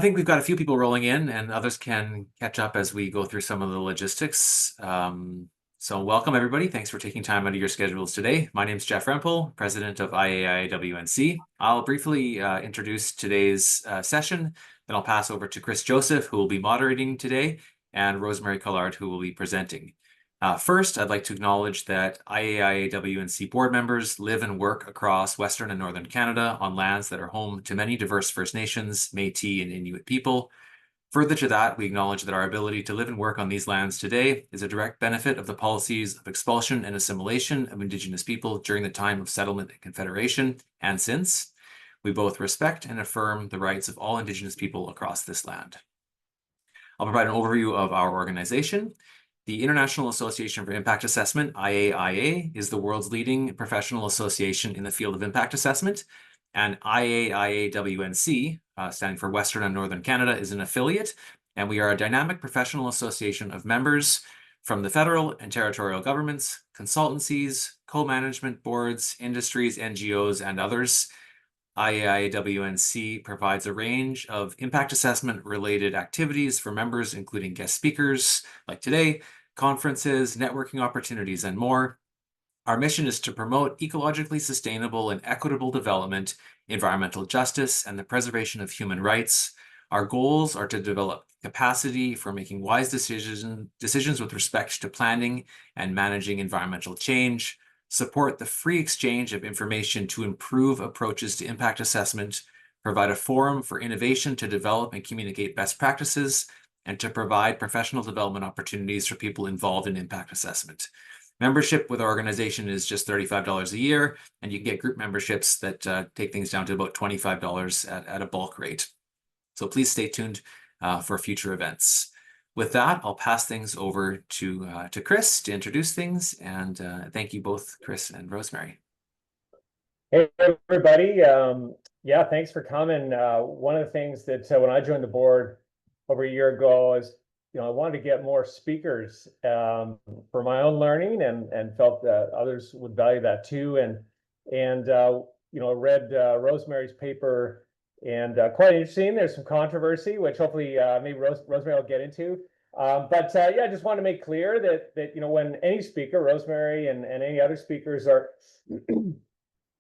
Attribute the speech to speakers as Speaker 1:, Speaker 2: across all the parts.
Speaker 1: think we've got a few people rolling in, and others can catch up as we go through some of the logistics. So welcome, everybody. Thanks for taking time out of your schedules today. My name is Jeff Rempel, president of IAI-WNC. I'll briefly introduce today's session, then I'll pass over to Chris Joseph, who will be moderating today, and Rosemary Collard, who will be presenting. First, I'd like to acknowledge that IAI-WNC board members live and work across Western and Northern Canada on lands that are home to many diverse First Nations, Métis, and Inuit people. Further to that, we acknowledge that our ability to live and work on these lands today is a direct benefit of the policies of expulsion and assimilation of Indigenous people during the time of settlement and confederation, and since. We both respect and affirm the rights of all Indigenous people across this land. I'll provide an overview of our organization. The International Association for Impact Assessment, IAIA, is the world's leading professional association in the field of impact assessment, and IAIA-WNC, standing for Western and Northern Canada, is an affiliate, and we are a dynamic professional association of members from the federal and territorial governments, consultancies, co-management boards, industries, NGOs, and others. IAI-WNC provides a range of impact assessment related activities for members, including guest speakers like today, conferences, networking opportunities, and more. Our mission is to promote ecologically sustainable and equitable development, environmental justice, and the preservation of human rights. Our goals are to develop capacity for making wise decisions with respect to planning and managing environmental change, support the free exchange of information to improve approaches to impact assessment, provide a forum for innovation to develop and communicate best practices, and to provide professional development opportunities for people involved in impact assessment. Membership with our organization is just $35 a year, and you can get group memberships that take things down to about $25 at a bulk rate. So please stay tuned for future events. With that, I'll pass things over to Chris to introduce things, and thank you both, Chris and Rosemary.
Speaker 2: Hey, everybody. Yeah, thanks for coming. One of the things that when I joined the board over a year ago is, I wanted to get more speakers for my own learning, and felt that others would value that too. And read Rosemary's paper, and quite interesting. There's some controversy, which hopefully maybe Rosemary will get into. But yeah, I just want to make clear that when any speaker, Rosemary and any other speakers, are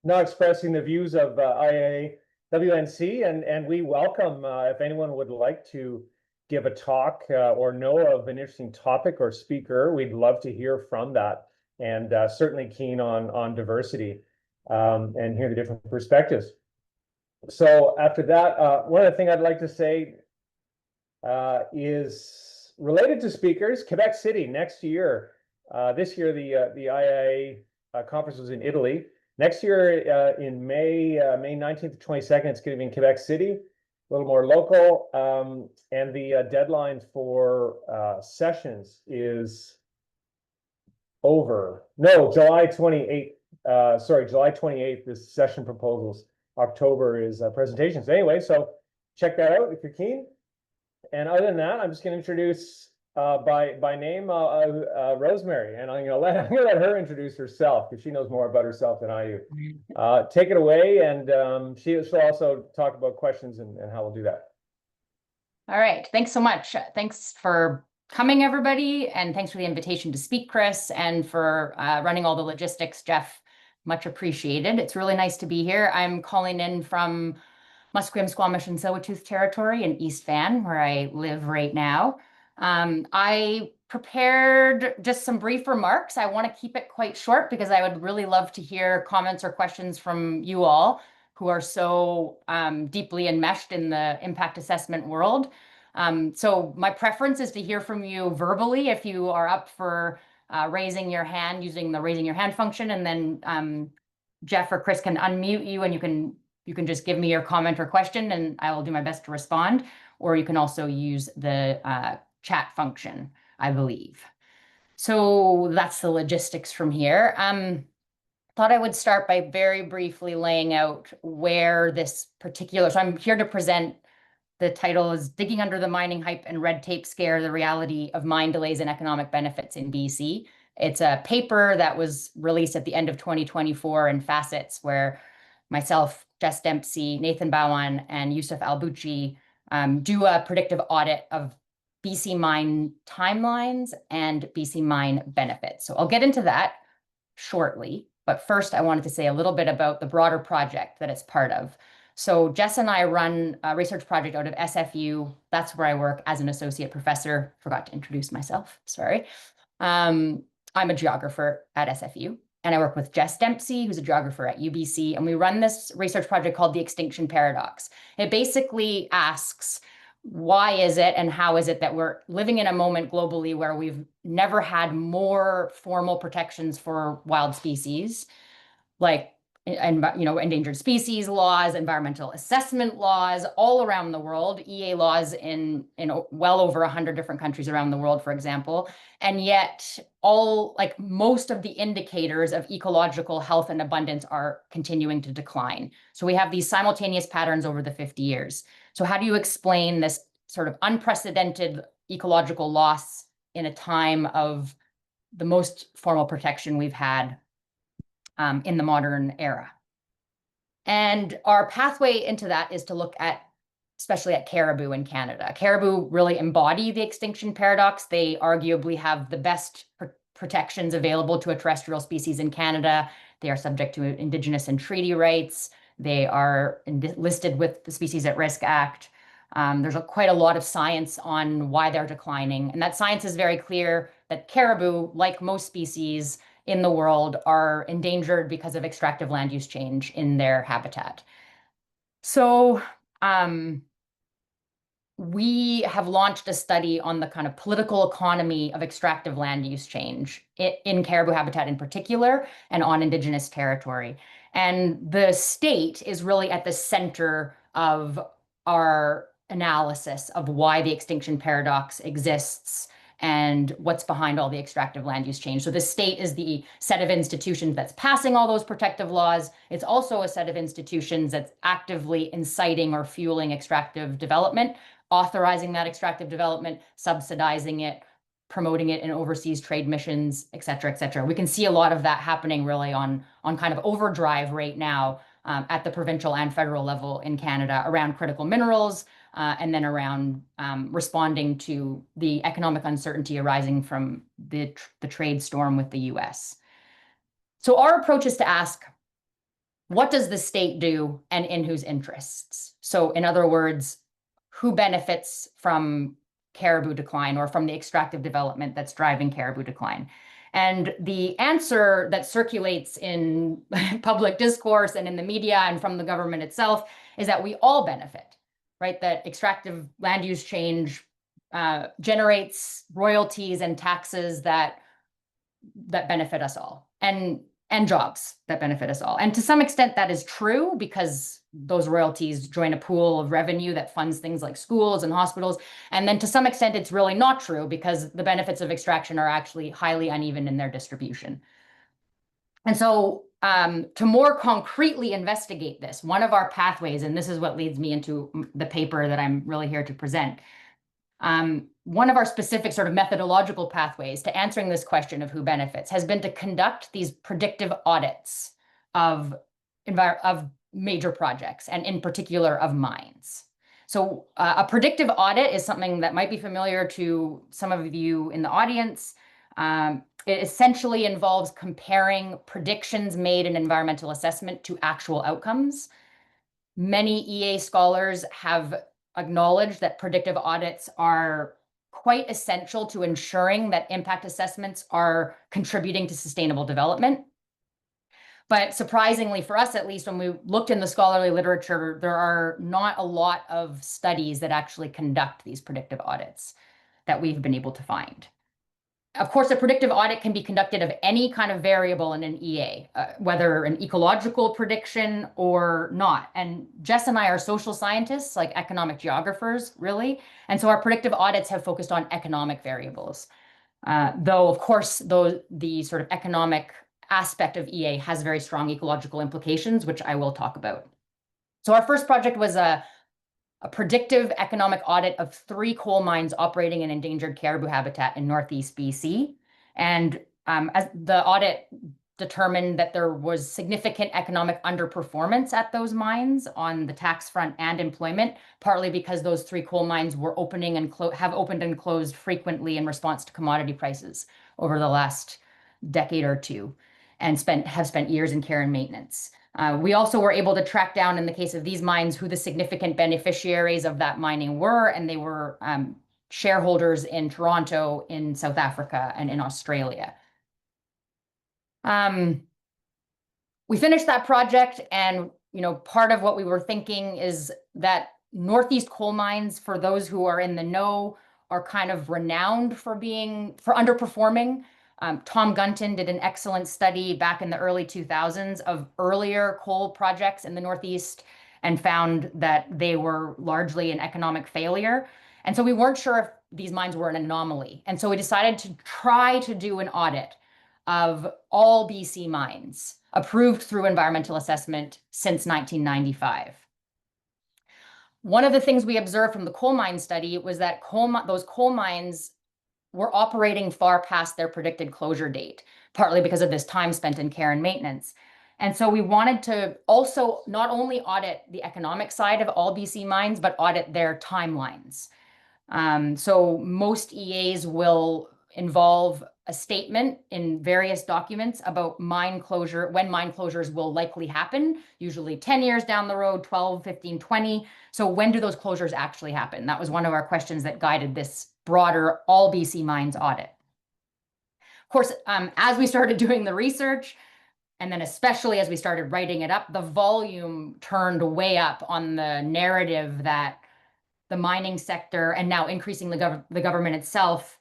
Speaker 2: not expressing the views of IAWNC, and we welcome if anyone would like to give a talk or know of an interesting topic or speaker, we'd love to hear from that, and certainly keen on diversity and hear the different perspectives. So after that, one of the things I'd like to say is related to speakers. Quebec City next year. This year the IIA conference was in Italy. Next year in May 19th to 22nd, it's going to be in Quebec City, a little more local. And the deadline for sessions is over. No, July 28th. Sorry, July 28th is session proposals. October is presentations. Anyway, so check that out if you're keen. And other than that, I'm just going to introduce by name Rosemary, and I'm going to let her introduce herself because she knows more about herself than I do. Take it away, and she'll also talk about questions and how we'll do that.
Speaker 3: All right, thanks so much. Thanks for coming, everybody, and thanks for the invitation to speak, Chris, and for running all the logistics, Jeff. Much appreciated. It's really nice to be here. I'm calling in from Musqueam, Squamish, and Tsleil-Waututh territory in East Van, where I live right now. I prepared just some brief remarks. I want to keep it quite short because I would really love to hear comments or questions from you all who are so deeply enmeshed in the impact assessment world. So my preference is to hear from you verbally if you are up for raising your hand using the raising your hand function, and then Jeff or Chris can unmute you, and you can just give me your comment or question, and I will do my best to respond. Or you can also use the chat function, I believe. So that's the logistics from here. Thought I would start by very briefly laying out where this particular, so I'm here to present, the title is Digging Under the Mining Hype and Red Tape Scare, the Reality of Mine Delays and Economic Benefits in BC. It's a paper that was released at the end of 2024 in Facets, where myself, Jess Dempsey, Nathan Bowen, and Yusuf Albuchi do a predictive audit of BC mine timelines and BC mine benefits. So I'll get into that shortly, but first I wanted to say a little bit about the broader project that it's part of. So Jess and I run a research project out of SFU. That's where I work as an associate professor. Forgot to introduce myself, sorry. I'm a geographer at SFU, and I work with Jess Dempsey, who's a geographer at UBC, and we run this research project called the Extinction Paradox. It basically asks, why is it and how is it that we're living in a moment globally where we've never had more formal protections for wild species, like endangered species laws, environmental assessment laws all around the world, EA laws in well over 100 different countries around the world, for example. And yet most of the indicators of ecological health and abundance are continuing to decline. So we have these simultaneous patterns over the 50 years. So how do you explain this sort of unprecedented ecological loss in a time of the most formal protection we've had in the modern era? And our pathway into that is to look at, especially at caribou in Canada. Caribou really embody the extinction paradox. They arguably have the best protections available to a terrestrial species in Canada. They are subject to Indigenous and treaty rights. They are listed with the Species at Risk Act. There's quite a lot of science on why they're declining. And that science is very clear that caribou, like most species in the world, are endangered because of extractive land use change in their habitat. So we have launched a study on the kind of political economy of extractive land use change in caribou habitat in particular, and on Indigenous territory. And the state is really at the center of our analysis of why the extinction paradox exists and what's behind all the extractive land use change. So the state is the set of institutions that's passing all those protective laws. It's also a set of institutions that's actively inciting or fueling extractive development, authorizing that extractive development, subsidizing it, promoting it in overseas trade missions, et cetera, et cetera. We can see a lot of that happening really on kind of overdrive right now at the provincial and federal level in Canada around critical minerals, and then around responding to the economic uncertainty arising from the trade storm with the US. So our approach is to ask, what does the state do and in whose interests? So in other words, who benefits from caribou decline or from the extractive development that's driving caribou decline? And the answer that circulates in public discourse and in the media and from the government itself is that we all benefit, right? That extractive land use change generates royalties and taxes that benefit us all, and jobs that benefit us all. And to some extent that is true, because those royalties join a pool of revenue that funds things like schools and hospitals. And then to some extent it's really not true, because the benefits of extraction are actually highly uneven in their distribution. And so to more concretely investigate this, one of our pathways, and this is what leads me into the paper that I'm really here to present, one of our specific sort of methodological pathways to answering this question of who benefits has been to conduct these predictive audits of major projects, and in particular of mines. So a predictive audit is something that might be familiar to some of you in the audience. It essentially involves comparing predictions made in environmental assessment to actual outcomes. Many EA scholars have acknowledged that predictive audits are quite essential to ensuring that impact assessments are contributing to sustainable development. But surprisingly for us, at least, when we looked in the scholarly literature, there are not a lot of studies that actually conduct these predictive audits that we've been able to find. Of course, a predictive audit can be conducted of any kind of variable in an EA, whether an ecological prediction or not. And Jess and I are social scientists, like economic geographers, really. And so our predictive audits have focused on economic variables. Though, of course, the sort of economic aspect of EA has very strong ecological implications, which I will talk about. So our first project was a predictive economic audit of 3 coal mines operating in endangered caribou habitat in Northeast BC. And as the audit determined that there was significant economic underperformance at those mines on the tax front and employment, partly because those 3 coal mines were opening and have opened and closed frequently in response to commodity prices over the last decade or two, and have spent years in care and maintenance. We also were able to track down, in the case of these mines, who the significant beneficiaries of that mining were, and they were shareholders in Toronto, in South Africa, and in Australia. We finished that project, and part of what we were thinking is that Northeast coal mines, for those who are in the know, are kind of renowned for underperforming. Tom Gunton did an excellent study back in the early 2000s of earlier coal projects in the Northeast and found that they were largely an economic failure. And so we weren't sure if these mines were an anomaly. And so we decided to try to do an audit of all BC mines approved through environmental assessment since 1995. One of the things we observed from the coal mine study was that those coal mines were operating far past their predicted closure date, partly because of this time spent in care and maintenance. And so we wanted to also not only audit the economic side of all BC mines, but audit their timelines. So most EAs will involve a statement in various documents about when mine closures will likely happen, usually 10 years down the road, 12, 15, 20. So when do those closures actually happen? That was one of our questions that guided this broader all BC mines audit. Of course, as we started doing the research, and then especially as we started writing it up, the volume turned way up on the narrative that the mining sector, and now increasingly the government itself,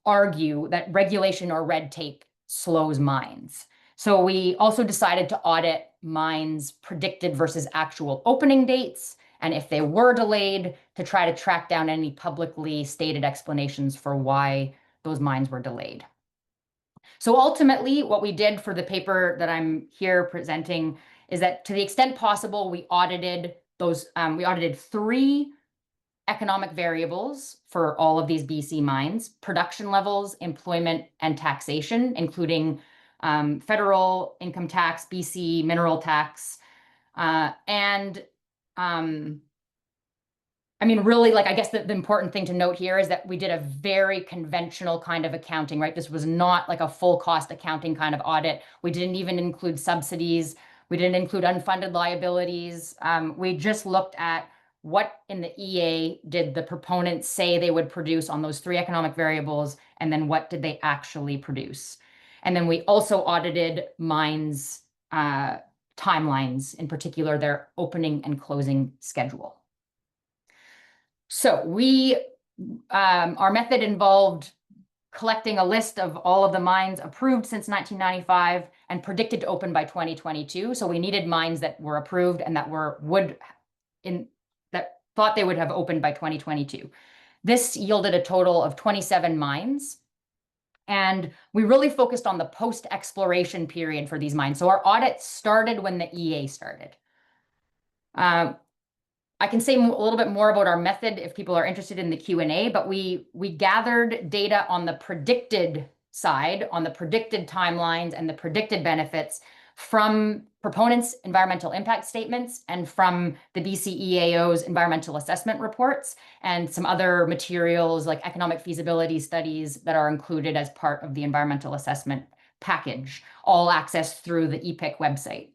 Speaker 3: argue that regulation or red tape slows mines. So we also decided to audit mines' predicted versus actual opening dates, and if they were delayed, to try to track down any publicly stated explanations for why those mines were delayed. So ultimately, what we did for the paper that I'm here presenting is that, to the extent possible, we audited 3 economic variables for all of these BC mines: production levels, employment, and taxation, including federal income tax, BC mineral tax, I mean, really, I guess the important thing to note here is that we did a very conventional kind of accounting, right? This was not like a full cost accounting kind of audit. We didn't even include subsidies. We didn't include unfunded liabilities. We just looked at what in the EA did the proponents say they would produce on those 3 economic variables, and then what did they actually produce. And then we also audited mines' timelines, in particular their opening and closing schedule. So our method involved collecting a list of all of the mines approved since 1995 and predicted to open by 2022. So we needed mines that were approved and that thought they would have opened by 2022. This yielded a total of 27 mines. And we really focused on the post-exploration period for these mines. So our audit started when the EA started. I can say a little bit more about our method if people are interested in the Q&A, but we gathered data on the predicted side, on the predicted timelines and the predicted benefits from proponents' environmental impact statements and from the BCEAO's environmental assessment reports and some other materials like economic feasibility studies that are included as part of the environmental assessment package, all accessed through the EPIC website.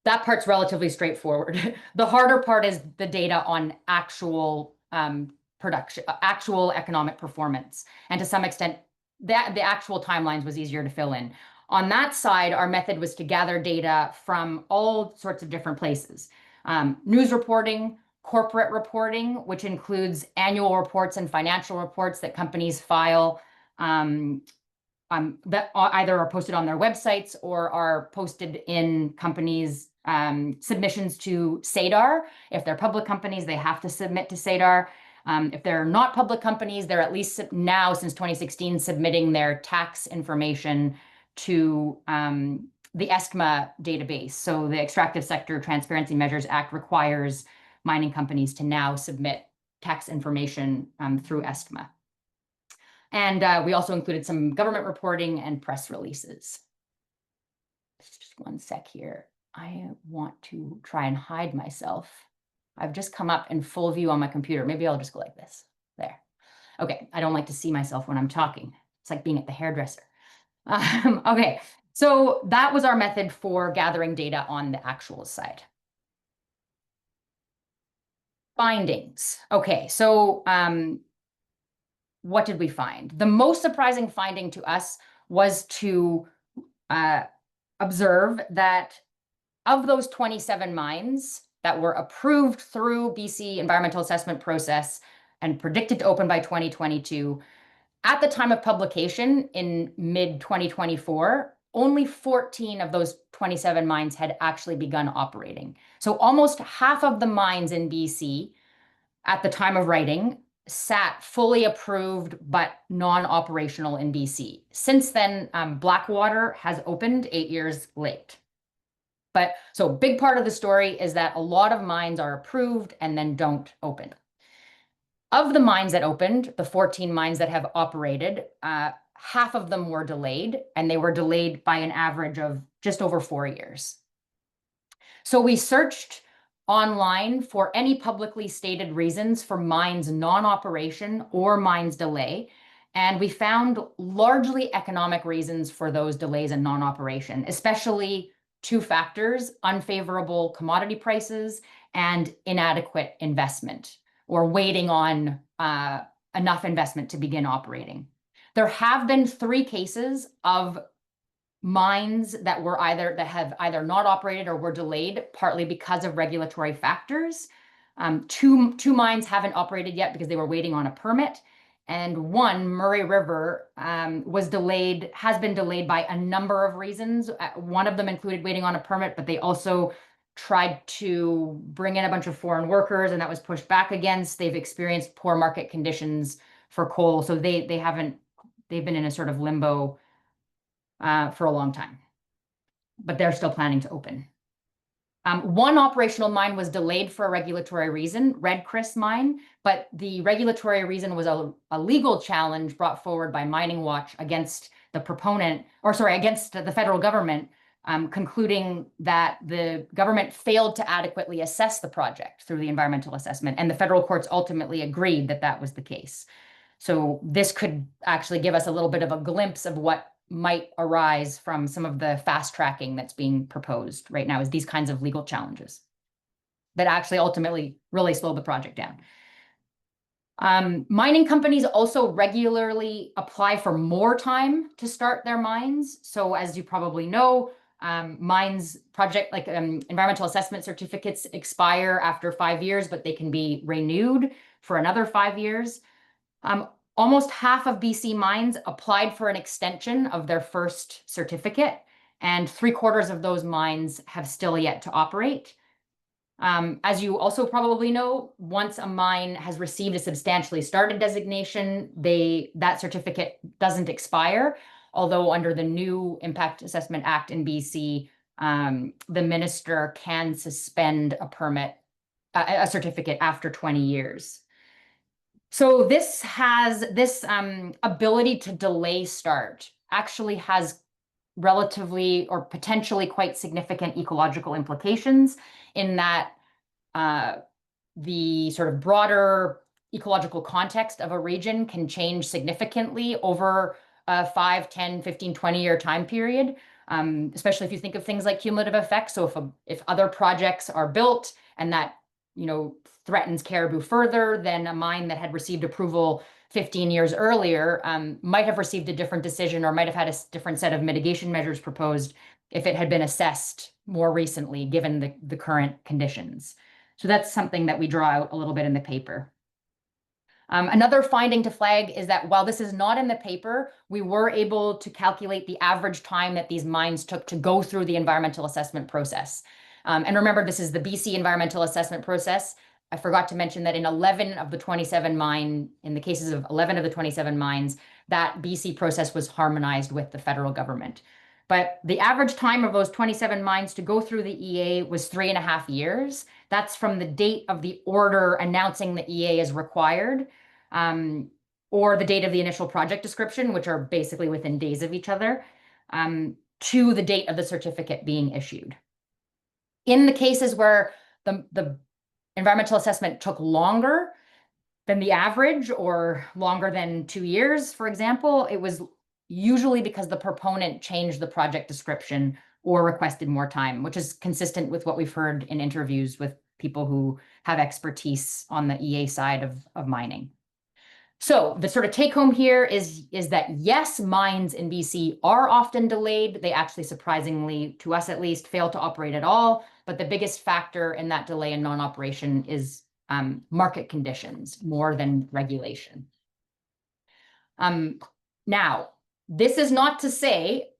Speaker 3: That part's relatively straightforward. The harder part is the data on actual production, actual economic performance. And to some extent, the actual timelines was easier to fill in. On that side, our method was to gather data from all sorts of different places. News reporting, corporate reporting, which includes annual reports and financial reports that companies file that either are posted on their websites or are posted in companies' submissions to SADAR. If they're public companies, they have to submit to SADAR. If they're not public companies, they're at least now, since 2016, submitting their tax information to the ESTMA database. So the Extractive Sector Transparency Measures Act requires mining companies to now submit tax information through ESTMA. And we also included some government reporting and press releases. Just one sec here. I want to try and hide myself. I've just come up in full view on my computer. Maybe I'll just go like this. There. Okay, I don't like to see myself when I'm talking. It's like being at the hairdresser. Okay, so that was our method for gathering data on the actual side. Findings. Okay, so what did we find? The most surprising finding to us was to observe that of those 27 mines that were approved through BC environmental assessment process and predicted to open by 2022, at the time of publication in mid-2024, only 14 of those 27 mines had actually begun operating. So almost half of the mines in BC at the time of writing sat fully approved but non-operational in BC. Since then, Blackwater has opened 8 years late. But so big part of the story is that a lot of mines are approved and then don't open. Of the mines that opened, the 14 mines that have operated, half of them were delayed, and they were delayed by an average of just over 4 years. So we searched online for any publicly stated reasons for mines non-operation or mines delay, and we found largely economic reasons for those delays and non-operation, especially two factors: unfavorable commodity prices and inadequate investment, or waiting on enough investment to begin operating. There have been 3 cases of mines that have either not operated or were delayed, partly because of regulatory factors. Two mines haven't operated yet because they were waiting on a permit. And one, Murray River, has been delayed by a number of reasons. One of them included waiting on a permit, but they also tried to bring in a bunch of foreign workers, and that was pushed back against. They've experienced poor market conditions for coal, so they've been in a sort of limbo for a long time, but they're still planning to open. One operational mine was delayed for a regulatory reason, Red Chris mine, but the regulatory reason was a legal challenge brought forward by Mining Watch against the federal government, concluding that the government failed to adequately assess the project through the environmental assessment, and the federal courts ultimately agreed that that was the case. So this could actually give us a little bit of a glimpse of what might arise from some of the fast tracking that's being proposed right now, is these kinds of legal challenges that actually ultimately really slow the project down. Mining companies also regularly apply for more time to start their mines. So as you probably know, environmental assessment certificates expire after 5 years, but they can be renewed for another 5 years. Almost half of BC mines applied for an extension of their first certificate, and 3/4 of those mines have still yet to operate. As you also probably know, once a mine has received a substantially started designation, that certificate doesn't expire, although under the new Impact Assessment Act in BC, the minister can suspend a certificate after 20 years. So this ability to delay start actually has relatively or potentially quite significant ecological implications, in that the sort of broader ecological context of a region can change significantly over a 5, 10, 15, 20-year time period, especially if you think of things like cumulative effects. So if other projects are built and that threatens caribou further, then a mine that had received approval 15 years earlier might have received a different decision, or might have had a different set of mitigation measures proposed if it had been assessed more recently, given the current conditions. So that's something that we draw out a little bit in the paper. Another finding to flag is that while this is not in the paper, we were able to calculate the average time that these mines took to go through the environmental assessment process. And remember, this is the BC environmental assessment process. I forgot to mention that in the cases of 11 of the 27 mines, that BC process was harmonized with the federal government. But the average time of those 27 mines to go through the EA was 3.5 years. That's from the date of the order announcing the EA is required, or the date of the initial project description, which are basically within days of each other, to the date of the certificate being issued. In the cases where the environmental assessment took longer than the average or longer than 2 years, for example, it was usually because the proponent changed the project description or requested more time, which is consistent with what we've heard in interviews with people who have expertise on the EA side of mining. So the sort of take home here is that yes, mines in BC are often delayed. They actually, surprisingly, to us at least, fail to operate at all. But the biggest factor in that delay in non-operation is market conditions more than regulation. Now, this is not to say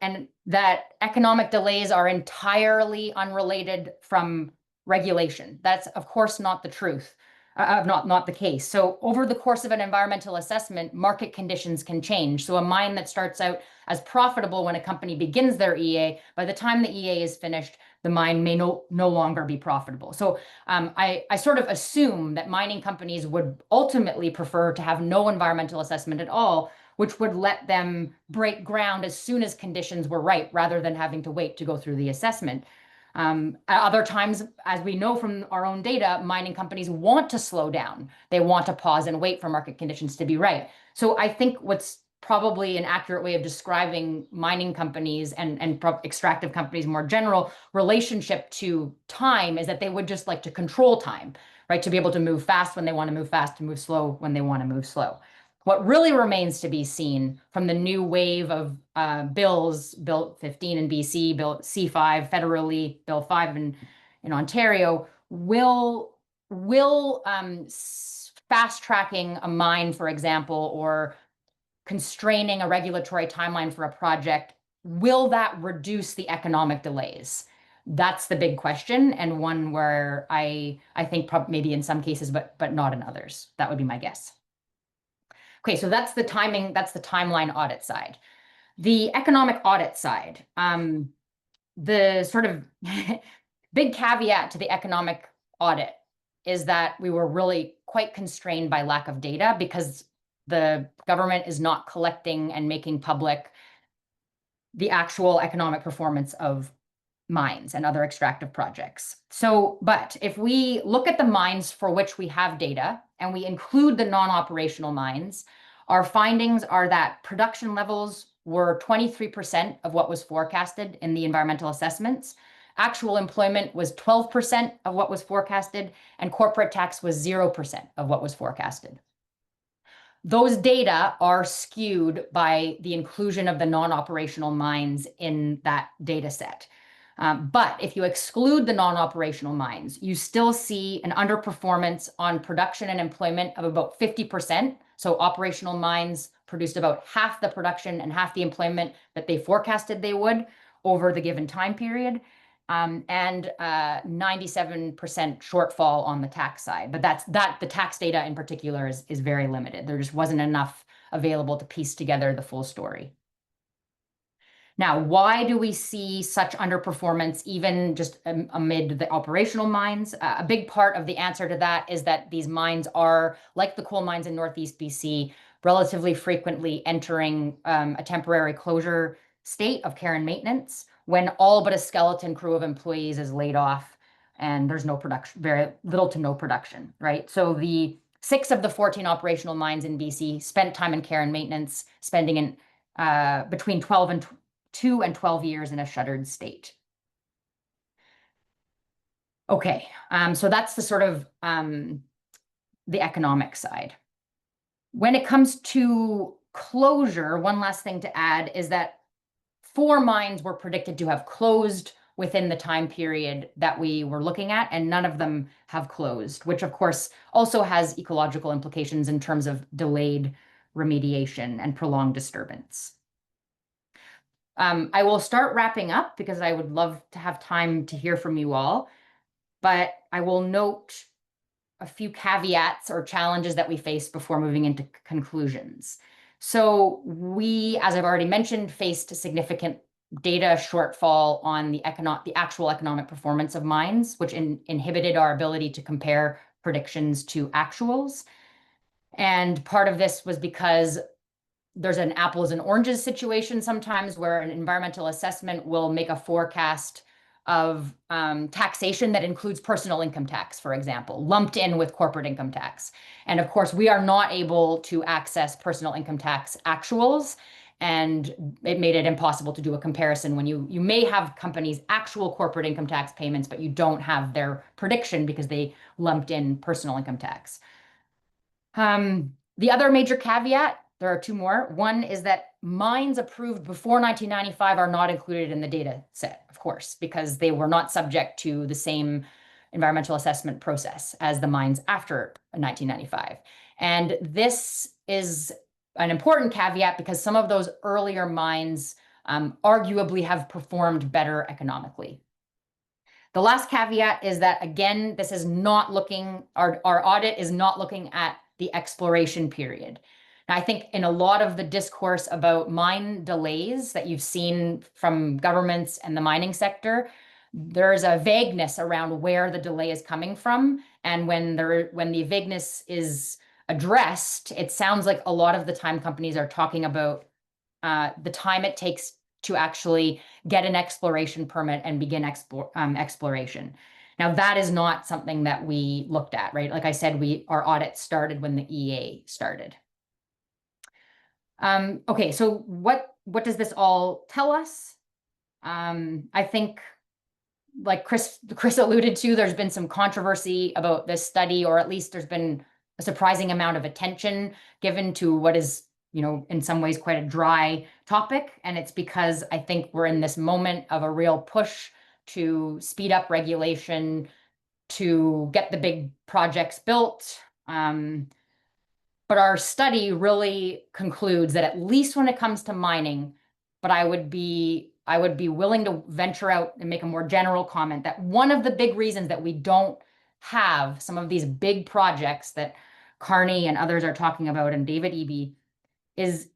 Speaker 3: that economic delays are entirely unrelated from regulation. That's, of course, not the truth. Not the case. So over the course of an environmental assessment, market conditions can change. So a mine that starts out as profitable when a company begins their EA, by the time the EA is finished, the mine may no longer be profitable. So I sort of assume that mining companies would ultimately prefer to have no environmental assessment at all, which would let them break ground as soon as conditions were right, rather than having to wait to go through the assessment. At other times, as we know from our own data, mining companies want to slow down. They want to pause and wait for market conditions to be right. So I think what's probably an accurate way of describing mining companies and extractive companies more general relationship to time is that they would just like to control time, right? To be able to move fast when they want to move fast, to move slow when they want to move slow. What really remains to be seen from the new wave of bills, Bill 15 in BC, Bill C5 federally, Bill 5 in Ontario, will fast tracking a mine, for example, or constraining a regulatory timeline for a project, will that reduce the economic delays? That's the big question, and one where I think maybe in some cases, but not in others. That would be my guess. Okay, so that's the timing, that's the timeline audit side. The economic audit side, the sort of big caveat to the economic audit is that we were really quite constrained by lack of data because the government is not collecting and making public the actual economic performance of mines and other extractive projects. So, but if we look at the mines for which we have data and we include the non-operational mines, our findings are that production levels were 23% of what was forecasted in the environmental assessments. Actual employment was 12% of what was forecasted, and corporate tax was 0% of what was forecasted. Those data are skewed by the inclusion of the non-operational mines in that data set. But if you exclude the non-operational mines, you still see an underperformance on production and employment of about 50%. So operational mines produced about half the production and half the employment that they forecasted they would over the given time period, and 97% shortfall on the tax side. But the tax data in particular is very limited. There just wasn't enough available to piece together the full story. Now, why do we see such underperformance even just amid the operational mines? A big part of the answer to that is that these mines are, like the coal mines in Northeast BC, relatively frequently entering a temporary closure state of care and maintenance when all but a skeleton crew of employees is laid off and there's no production, very little to no production, right? So the 6 of the 14 operational mines in BC spent time in care and maintenance, spending in between 2 and 12 years in a shuttered state. Okay, so that's the sort of the economic side. When it comes to closure, one last thing to add is that 4 mines were predicted to have closed within the time period that we were looking at, and none of them have closed, which of course also has ecological implications in terms of delayed remediation and prolonged disturbance. I will start wrapping up because I would love to have time to hear from you all, but I will note a few caveats or challenges that we face before moving into conclusions. So we, as I've already mentioned, faced a significant data shortfall on the actual economic performance of mines, which inhibited our ability to compare predictions to actuals. And part of this was because there's an apples and oranges situation sometimes where an environmental assessment will make a forecast of taxation that includes personal income tax, for example, lumped in with corporate income tax. And of course, we are not able to access personal income tax actuals, and it made it impossible to do a comparison when you may have companies' actual corporate income tax payments, but you don't have their prediction because they lumped in personal income tax. The other major caveat, there are two more. One is that mines approved before 1995 are not included in the data set, of course, because they were not subject to the same environmental assessment process as the mines after 1995. And this is an important caveat because some of those earlier mines arguably have performed better economically. The last caveat is that, again, this is not looking, our audit is not looking at the exploration period. Now, I think in a lot of the discourse about mine delays that you've seen from governments and the mining sector, there's a vagueness around where the delay is coming from. And when the vagueness is addressed, it sounds like a lot of the time companies are talking about the time it takes to actually get an exploration permit and begin exploration. Now, that is not something that we looked at, right? Like I said, our audit started when the EA started. Okay, so what does this all tell us? I think, like Chris alluded to, there's been some controversy about this study, or at least there's been a surprising amount of attention given to what is, in some ways quite a dry topic. And it's because I think we're in this moment of a real push to speed up regulation, to get the big projects built. But our study really concludes that, at least when it comes to mining, but I would be willing to venture out and make a more general comment, that one of the big reasons that we don't have some of these big projects that Carney and others are talking about, and David Eby, is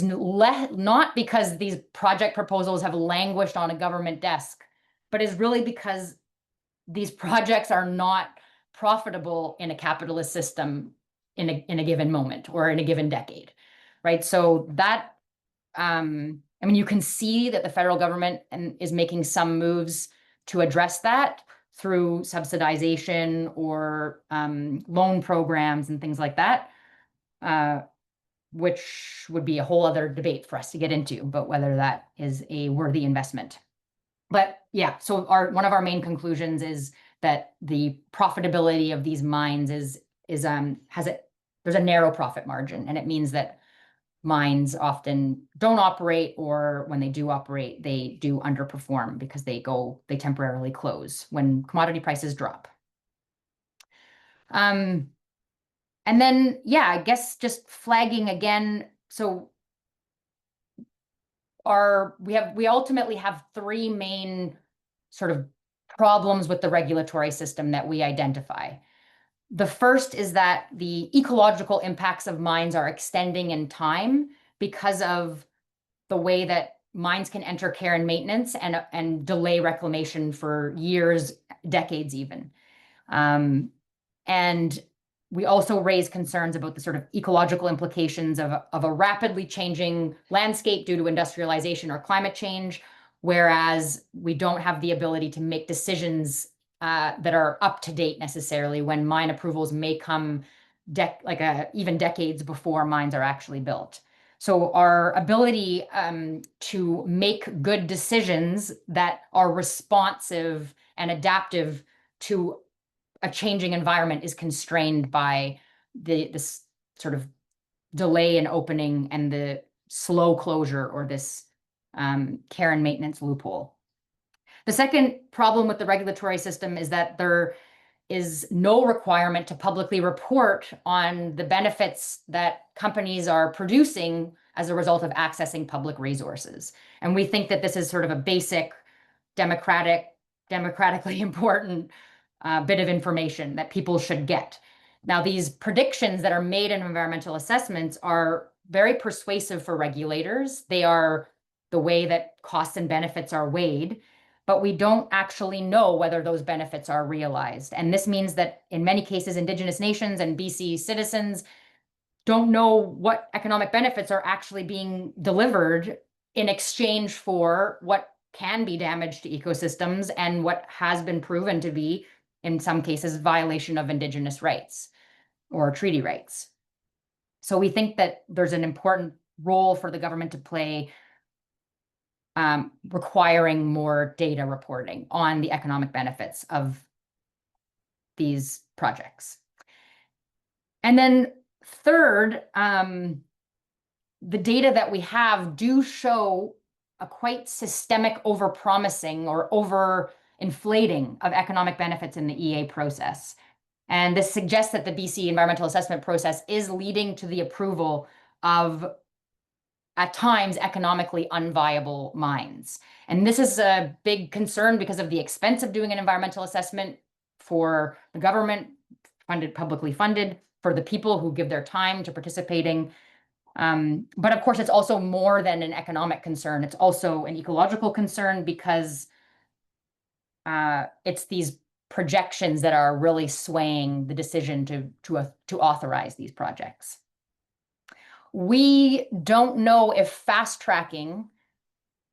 Speaker 3: not because these project proposals have languished on a government desk, but is really because these projects are not profitable in a capitalist system in a given moment or in a given decade, right? So that, you can see that the federal government is making some moves to address that through subsidization or loan programs and things like that, which would be a whole other debate for us to get into, but whether that is a worthy investment. But yeah, so one of our main conclusions is that the profitability of these mines there's a narrow profit margin, and it means that mines often don't operate, or when they do operate, they do underperform because they temporarily close when commodity prices drop. And then, yeah, I guess just flagging again. So we ultimately have three main sort of problems with the regulatory system that we identify. The first is that the ecological impacts of mines are extending in time because of the way that mines can enter care and maintenance and delay reclamation for years, decades even. And we also raise concerns about the sort of ecological implications of a rapidly changing landscape due to industrialization or climate change, whereas we don't have the ability to make decisions that are up to date necessarily when mine approvals may come even decades before mines are actually built. So our ability to make good decisions that are responsive and adaptive to a changing environment is constrained by this sort of delay in opening and the slow closure, or this care and maintenance loophole. The second problem with the regulatory system is that there is no requirement to publicly report on the benefits that companies are producing as a result of accessing public resources. And we think that this is sort of a basic democratically important bit of information that people should get. Now, these predictions that are made in environmental assessments are very persuasive for regulators. They are the way that costs and benefits are weighed, but we don't actually know whether those benefits are realized. And this means that in many cases, Indigenous nations and BC citizens don't know what economic benefits are actually being delivered in exchange for what can be damage to ecosystems and what has been proven to be, in some cases, violation of Indigenous rights or treaty rights. So we think that there's an important role for the government to play, requiring more data reporting on the economic benefits of these projects. And then third, the data that we have do show a quite systemic overpromising or overinflating of economic benefits in the EA process. And this suggests that the BC environmental assessment process is leading to the approval of, at times, economically unviable mines. And this is a big concern because of the expense of doing an environmental assessment for the government, publicly funded, for the people who give their time to participating. But of course, it's also more than an economic concern. It's also an ecological concern because it's these projections that are really swaying the decision to authorize these projects. We don't know if fast tracking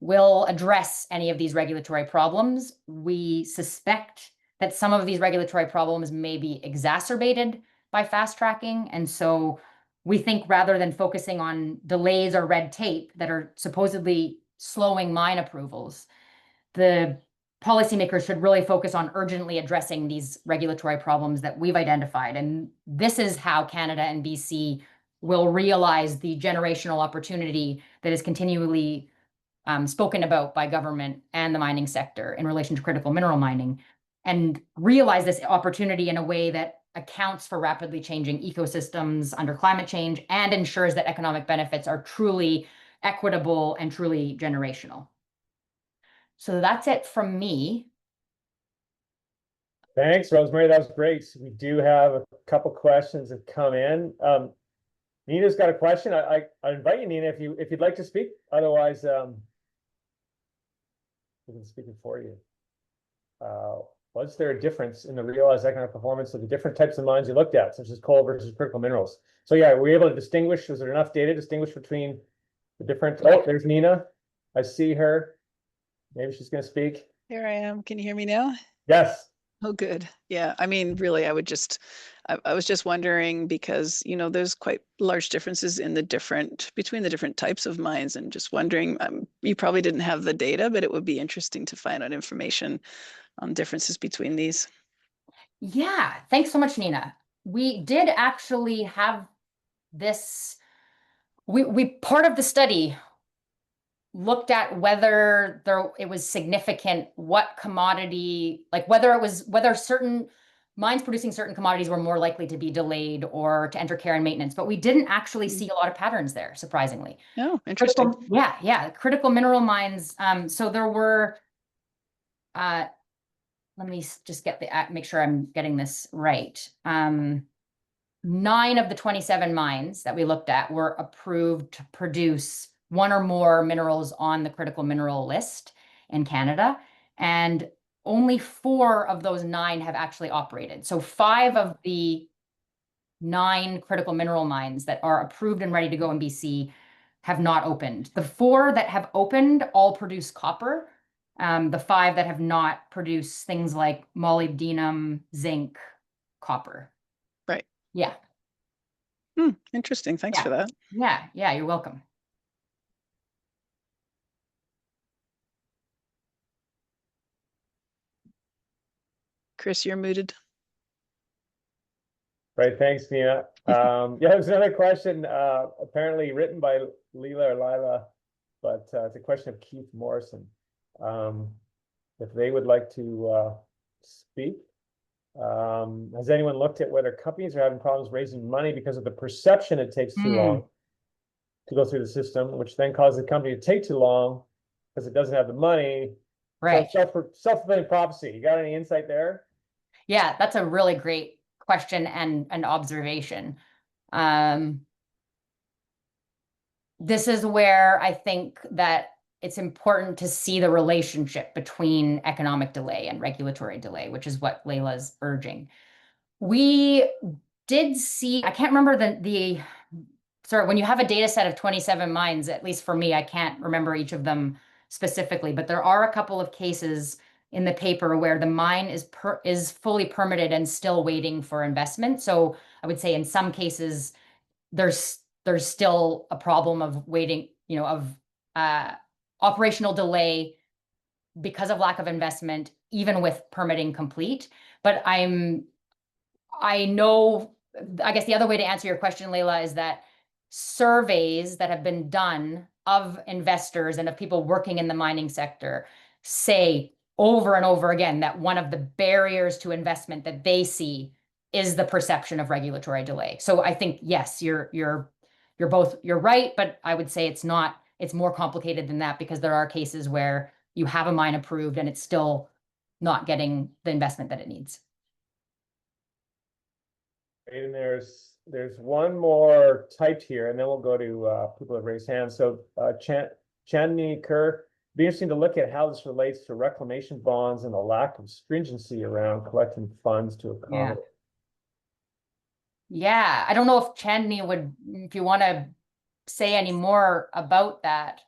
Speaker 3: will address any of these regulatory problems. We suspect that some of these regulatory problems may be exacerbated by fast tracking. And so we think rather than focusing on delays or red tape that are supposedly slowing mine approvals, the policymakers should really focus on urgently addressing these regulatory problems that we've identified. And this is how Canada and BC will realize the generational opportunity that is continually spoken about by government and the mining sector in relation to critical mineral mining, and realize this opportunity in a way that accounts for rapidly changing ecosystems under climate change and ensures that economic benefits are truly equitable and truly generational. So that's it from me.
Speaker 2: Thanks, Rosemary. That was great. We do have a couple questions that come in. Nina's got a question. I invite you, Nina, if you'd like to speak. Otherwise, we can speak it for you. Was there a difference in the realized economic performance of the different types of mines you looked at, such as coal versus critical minerals? So yeah, were you able to distinguish? Was there enough data to distinguish between the different? Oh, there's Nina. I see her. Maybe she's going to speak.
Speaker 4: Here I am. Can you hear me now?
Speaker 2: Yes.
Speaker 4: Oh, good. Yeah. I mean, really, I was just wondering because, you know, there's quite large differences in between the different types of mines, and just wondering, you probably didn't have the data, but it would be interesting to find out information on differences between these.
Speaker 3: Yeah, thanks so much, Nina. We did actually have this, we part of the study looked at whether it was significant what commodity, like whether certain mines producing certain commodities were more likely to be delayed or to enter care and maintenance. But we didn't actually see a lot of patterns there, surprisingly.
Speaker 4: Oh, interesting.
Speaker 3: Critical mineral mines. So there were, let me just make sure I'm getting this right. 9 of the 27 mines that we looked at were approved to produce one or more minerals on the critical mineral list in Canada. And only 4 of those 9 have actually operated. So 5 of the 9 critical mineral mines that are approved and ready to go in BC have not opened. The 4 that have opened all produce copper. The 5 that have not produce things like molybdenum, zinc, copper.
Speaker 4: Right.
Speaker 3: Yeah.
Speaker 4: Interesting. Thanks for that.
Speaker 3: Yeah, you're welcome.
Speaker 4: Chris, you're muted.
Speaker 2: Right. Thanks, Nina. Yeah, there's another question, apparently written by Leela or Lila, but it's a question of Keith Morrison. If they would like to speak. Has anyone looked at whether companies are having problems raising money because of the perception it takes too long to go through the system, which then causes the company to take too long because it doesn't have the money?
Speaker 3: Right.
Speaker 2: So self-fulfilling prophecy. You got any insight there?
Speaker 3: Yeah, that's a really great question and observation. This is where I think that it's important to see the relationship between economic delay and regulatory delay, which is what Layla's urging. We did see, I can't remember the sorry, when you have a data set of 27 mines, at least for me, I can't remember each of them specifically, but there are a couple of cases in the paper where the mine is fully permitted and still waiting for investment. So I would say in some cases, there's still a problem of waiting, of operational delay because of lack of investment, even with permitting complete. But I know, I guess the other way to answer your question, Leila, is that surveys that have been done of investors and of people working in the mining sector say over and over again that one of the barriers to investment that they see is the perception of regulatory delay. So I think, yes, you're right, but I would say it's more complicated than that, because there are cases where you have a mine approved and it's still not getting the investment that it needs.
Speaker 2: And there's one more typed here, and then we'll go to people that raise hands. So Chandni Kerr, be interesting to look at how this relates to reclamation bonds and the lack of stringency around collecting funds to accommodate.
Speaker 3: Yeah, I don't know if Chandni would, if you want to say any more about that.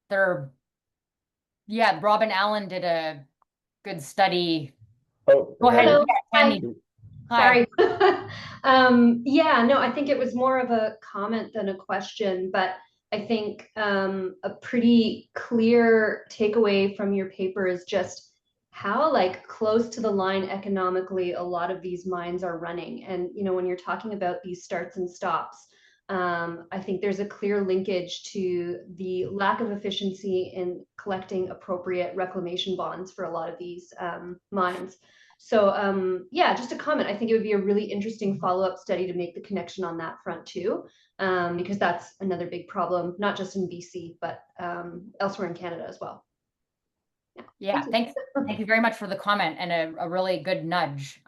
Speaker 3: Robin Allen did a good study.
Speaker 2: Oh,
Speaker 3: go ahead.
Speaker 5: Hello.
Speaker 3: Yeah, Chandni.
Speaker 5: Sorry. Yeah, no, I think it was more of a comment than a question, but I think a pretty clear takeaway from your paper is just how close to the line economically a lot of these mines are running. And, when you're talking about these starts and stops, I think there's a clear linkage to the lack of efficiency in collecting appropriate reclamation bonds for a lot of these mines. So yeah, just a comment. I think it would be a really interesting follow-up study to make the connection on that front too, because that's another big problem, not just in BC, but elsewhere in Canada as well.
Speaker 3: Yeah, thank you very much for the comment, and a really good nudge.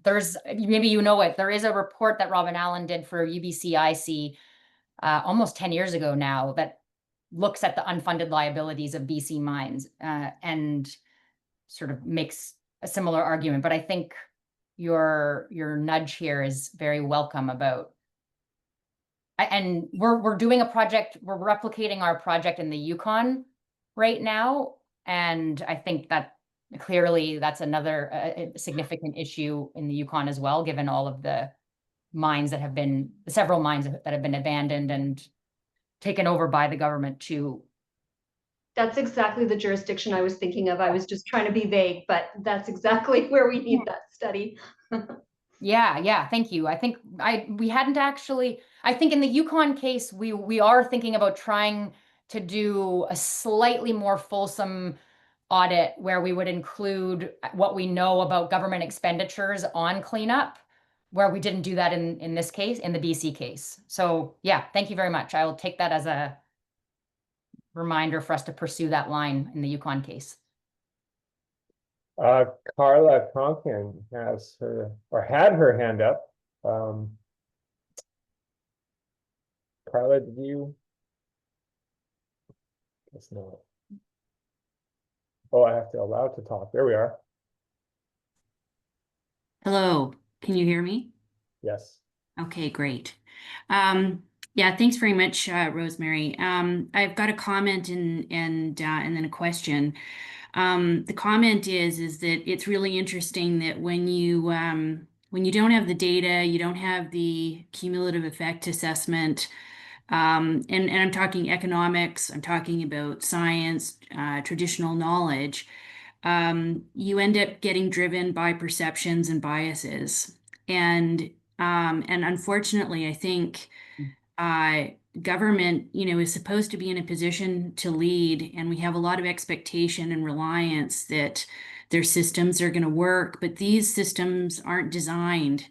Speaker 3: There's, maybe there is a report that Robin Allen did for UBCIC almost 10 years ago now that looks at the unfunded liabilities of BC mines and sort of makes a similar argument. But I think your nudge here is very welcome about. And we're doing a project, we're replicating our project in the Yukon right now. And I think that clearly that's another significant issue in the Yukon as well, given all of the several mines that have been abandoned and taken over by the government too.
Speaker 5: That's exactly the jurisdiction I was thinking of. I was just trying to be vague, but that's exactly where we need that study.
Speaker 3: Yeah, thank you. I think we hadn't actually, I think in the Yukon case, we are thinking about trying to do a slightly more fulsome audit where we would include what we know about government expenditures on cleanup, where we didn't do that in this case, in the BC case. So yeah, thank you very much. I will take that as a reminder for us to pursue that line in the Yukon case.
Speaker 2: Carla Conkin had her hand up. Carla, did you? Guess not. Oh, I have to allow it to talk. There we are.
Speaker 6: Hello, can you hear me?
Speaker 2: Yes.
Speaker 6: Okay, great. Yeah, thanks very much, Rosemary. I've got a comment and then a question. The comment is that it's really interesting that when you don't have the data, you don't have the cumulative effect assessment, and I'm talking economics, I'm talking about science, traditional knowledge, you end up getting driven by perceptions and biases. And unfortunately, I think government, is supposed to be in a position to lead, and we have a lot of expectation and reliance that their systems are going to work, but these systems aren't designed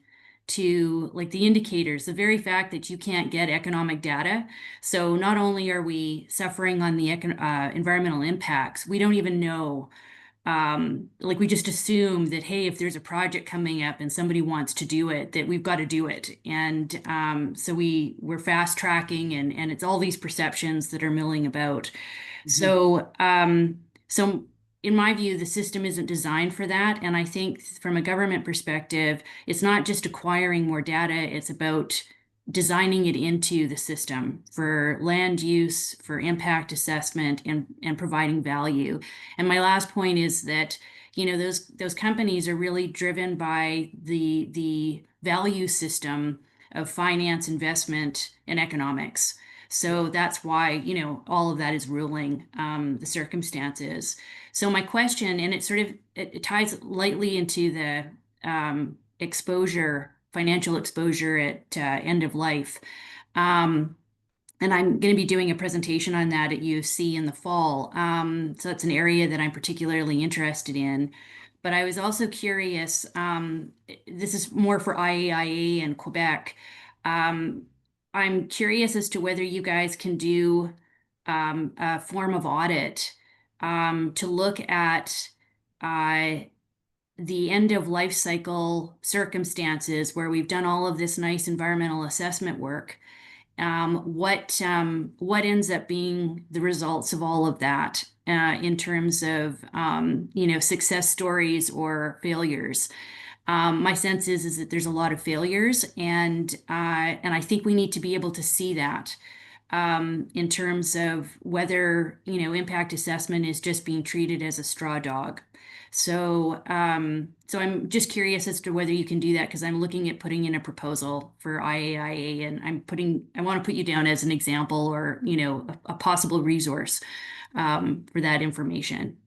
Speaker 6: to, like the indicators, the very fact that you can't get economic data. So not only are we suffering on the environmental impacts, we don't even know. We just assume that, hey, if there's a project coming up and somebody wants to do it, that we've got to do it. And so we're fast tracking, and it's all these perceptions that are milling about. Mm-hmm. So in my view, the system isn't designed for that. And I think from a government perspective, it's not just acquiring more data, it's about designing it into the system for land use, for impact assessment, and providing value. And my last point is that, you know, those companies are really driven by the value system of finance, investment, and economics. So that's why, you know, all of that is ruling the circumstances. So my question, and it ties lightly into the financial exposure at end of life. And I'm going to be doing a presentation on that at UFC in the fall. So that's an area that I'm particularly interested in. But I was also curious, this is more for IAIA and Quebec. I'm curious as to whether you guys can do a form of audit to look at the end of life cycle circumstances where we've done all of this nice environmental assessment work. What ends up being the results of all of that in terms of you know, success stories or failures? My sense is that there's a lot of failures, and I think we need to be able to see that in terms of whether, you know, impact assessment is just being treated as a straw dog. So, so I'm just curious as to whether you can do that, because I'm looking at putting in a proposal for IAIA, and I want to put you down as an example, or, you know, a possible resource for that information.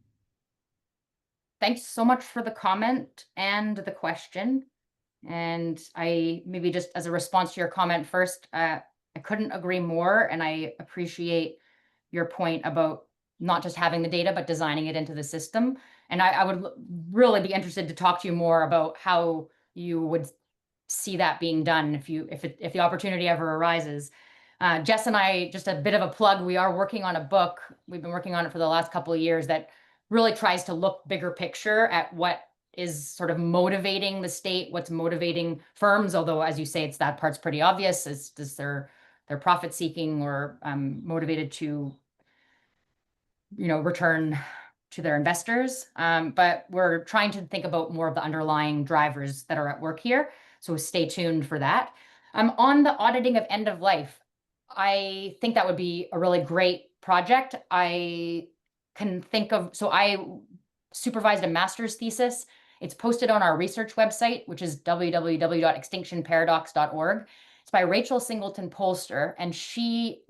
Speaker 3: Thanks so much for the comment and the question. And I maybe just as a response to your comment first, I couldn't agree more, and I appreciate your point about not just having the data, but designing it into the system. And I would really be interested to talk to you more about how you would see that being done if the opportunity ever arises. Jess and I, just a bit of a plug, we are working on a book. We've been working on it for the last couple of years that really tries to look bigger picture at what is sort of motivating the state, what's motivating firms, although as you say, that part's pretty obvious, is they're profit seeking or motivated to, you know, return to their investors. But we're trying to think about more of the underlying drivers that are at work here. So stay tuned for that. On the auditing of end of life, I think that would be a really great project. I can think of, so I supervised a master's thesis. It's posted on our research website, which is www.extinctionparadox.org. It's by Rachel Singleton Polster, and she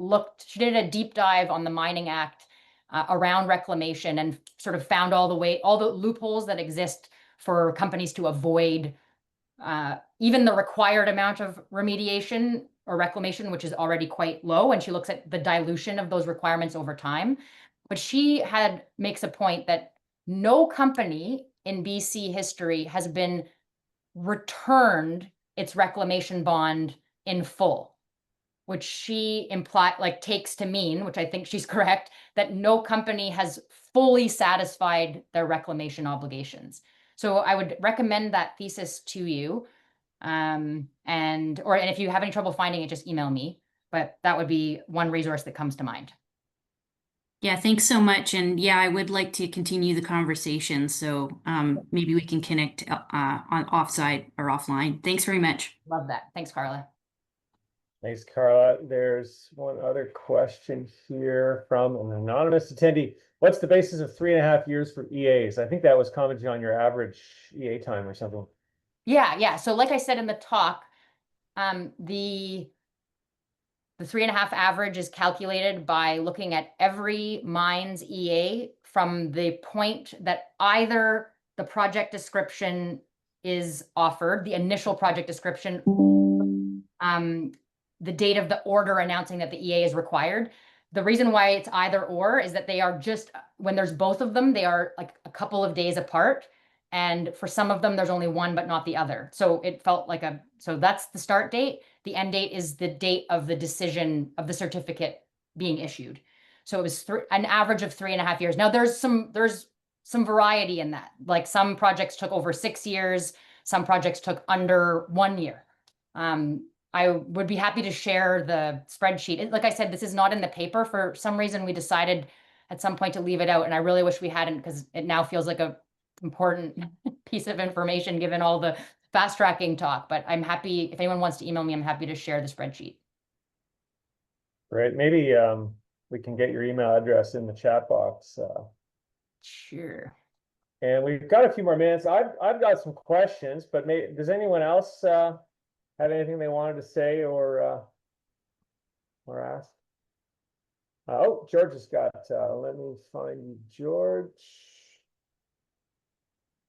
Speaker 3: did a deep dive on the Mining Act around reclamation, and sort of found all the loopholes that exist for companies to avoid even the required amount of remediation or reclamation, which is already quite low. And she looks at the dilution of those requirements over time. But she makes a point that no company in BC history has been returned its reclamation bond in full, which she takes to mean, which I think she's correct, that no company has fully satisfied their reclamation obligations. So I would recommend that thesis to you. And if you have any trouble finding it, just email me. But that would be one resource that comes to mind.
Speaker 6: Yeah, thanks so much. And yeah, I would like to continue the conversation. So maybe we can connect on offsite or offline. Thanks very much.
Speaker 3: Love that. Thanks, Carla.
Speaker 2: Thanks, Carla. There's one other question here from an anonymous attendee. What's the basis of 3.5 years for EAs? I think that was commenting on your average EA time or something.
Speaker 3: Yeah. So like I said in the talk, the 3.5 average is calculated by looking at every mine's EA from the point that either the project description is offered, the initial project description, the date of the order announcing that the EA is required. The reason why it's either or is that they are just, when there's both of them, they are like a couple of days apart. And for some of them, there's only one, but not the other. So it felt like so that's the start date. The end date is the date of the decision of the certificate being issued. So it was an average of 3.5 years. Now there's some variety in that. Like some projects took over 6 years. Some projects took under 1 year. I would be happy to share the spreadsheet. Like I said, this is not in the paper. For some reason, we decided at some point to leave it out. And I really wish we hadn't, because it now feels like a important piece of information given all the fast tracking talk, but I'm happy if anyone wants to email me, I'm happy to share the spreadsheet.
Speaker 2: Great. Maybe we can get your email address in the chat box.
Speaker 3: Sure.
Speaker 2: And we've got a few more minutes. I've got some questions, but does anyone else have anything they wanted to say or ask? Oh, George has got. Let me find you, George.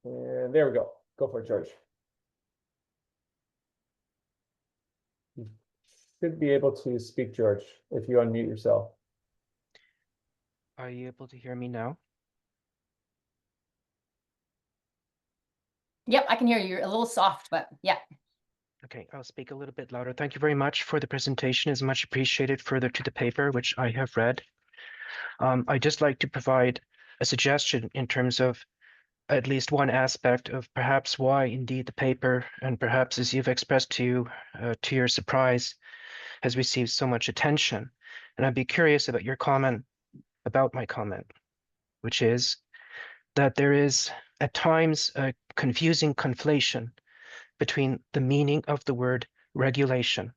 Speaker 2: And there we go. Go for it, George. You should be able to speak, George, if you unmute yourself.
Speaker 7: Are you able to hear me now?
Speaker 3: Yep, I can hear you. You're a little soft, but yeah.
Speaker 7: Okay, I'll speak a little bit louder. Thank you very much for the presentation. It's much appreciated further to the paper, which I have read. I'd just like to provide a suggestion in terms of at least one aspect of perhaps why indeed the paper, and perhaps as you've expressed to your surprise, has received so much attention. And I'd be curious about your comment about my comment, which is that there is at times a confusing conflation between the meaning of the word regulation,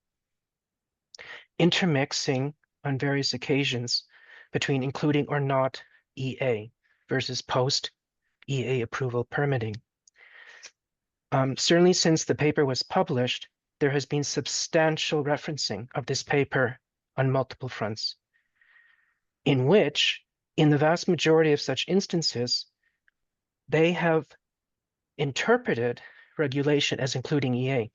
Speaker 7: intermixing on various occasions between including or not EA versus post-EA approval permitting. Certainly since the paper was published, there has been substantial referencing of this paper on multiple fronts, in which, in the vast majority of such instances, they have interpreted regulation as including EA,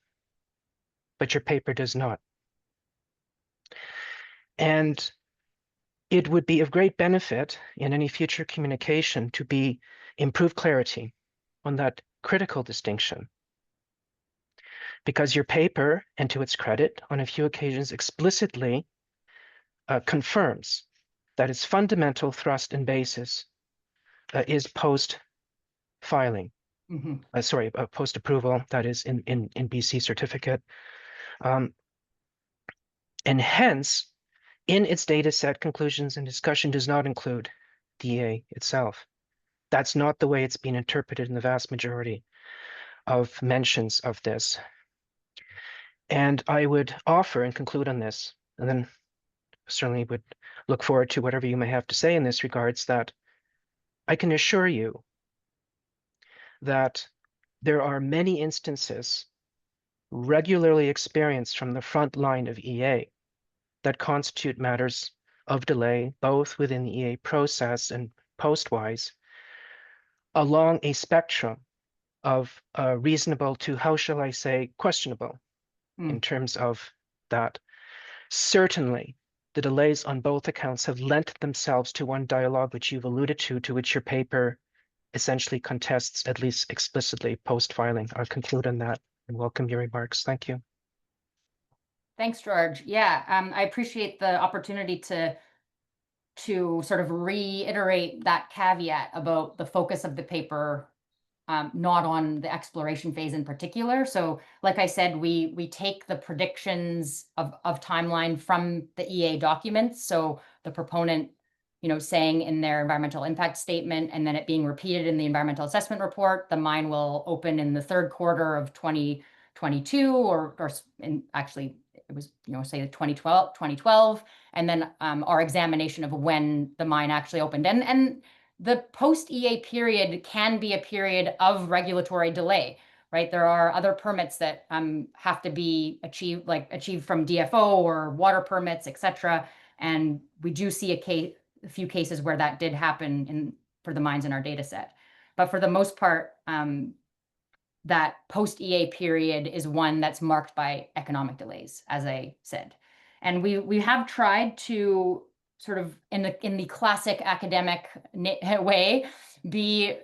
Speaker 7: but your paper does not. And it would be of great benefit in any future communication to be improved clarity on that critical distinction. Because your paper, and to its credit, on a few occasions explicitly confirms that its fundamental thrust and basis is post-filing. Post-approval, that is in BC certificate. And hence, in its data set, conclusions and discussion does not include the EA itself. That's not the way it's been interpreted in the vast majority of mentions of this. And I would offer and conclude on this, and then certainly would look forward to whatever you may have to say in this regards, that I can assure you that there are many instances regularly experienced from the front line of EA that constitute matters of delay, both within the EA process and post-wise, along a spectrum of reasonable to, how shall I say, questionable in terms of that. Certainly, the delays on both accounts have lent themselves to one dialogue which you've alluded to which your paper essentially contests, at least explicitly, post-filing. I'll conclude on that and welcome your remarks. Thank you.
Speaker 3: Thanks, George. Yeah, I appreciate the opportunity to sort of reiterate that caveat about the focus of the paper, not on the exploration phase in particular. So like I said, we take the predictions of timeline from the EA documents. So the proponent, saying in their environmental impact statement, and then it being repeated in the environmental assessment report, the mine will open in the third quarter of 2022, or actually it was, say 2012, and then our examination of when the mine actually opened. And the post-EA period can be a period of regulatory delay, right? There are other permits that have to be achieved from DFO or water permits, et cetera. And we do see a few cases where that did happen for the mines in our data set. But for the most part, that post-EA period is one that's marked by economic delays, as I said. And we have tried to sort of in the classic academic way be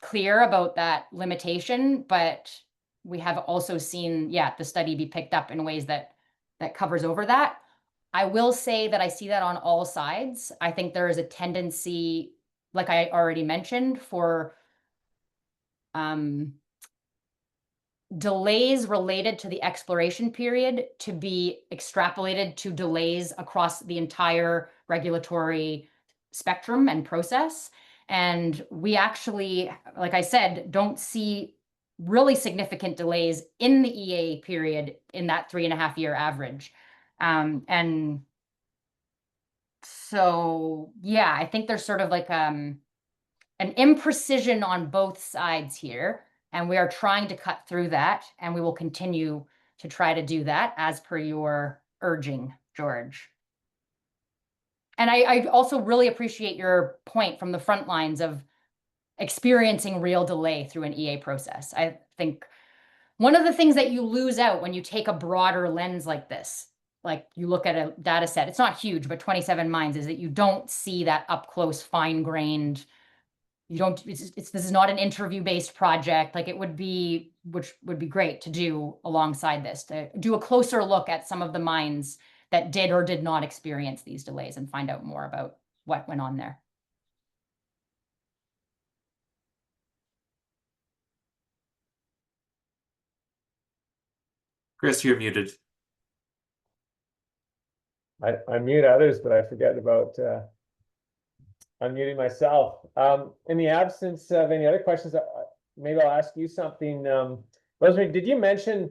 Speaker 3: clear about that limitation, but we have also seen, the study be picked up in ways that covers over that. I will say that I see that on all sides. I think there is a tendency, like I already mentioned, for delays related to the exploration period to be extrapolated to delays across the entire regulatory spectrum and process. And we actually, like I said, don't see really significant delays in the EA period in that 3.5-year average. And so, yeah, I think there's sort of like an imprecision on both sides here, and we are trying to cut through that, and we will continue to try to do that as per your urging, George. And I also really appreciate your point from the front lines of experiencing real delay through an EA process. I think one of the things that you lose out when you take a broader lens like this, like you look at a data set, it's not huge, but 27 mines, is that you don't see that up close, fine-grained. You don't, this is not an interview-based project. Like it would be, which would be great to do alongside this, to do a closer look at some of the mines that did or did not experience these delays and find out more about what went on there.
Speaker 1: Chris, you're muted.
Speaker 2: I mute others, but I forget about unmuting myself. In the absence of any other questions, maybe I'll ask you something. Rosemary, did you mention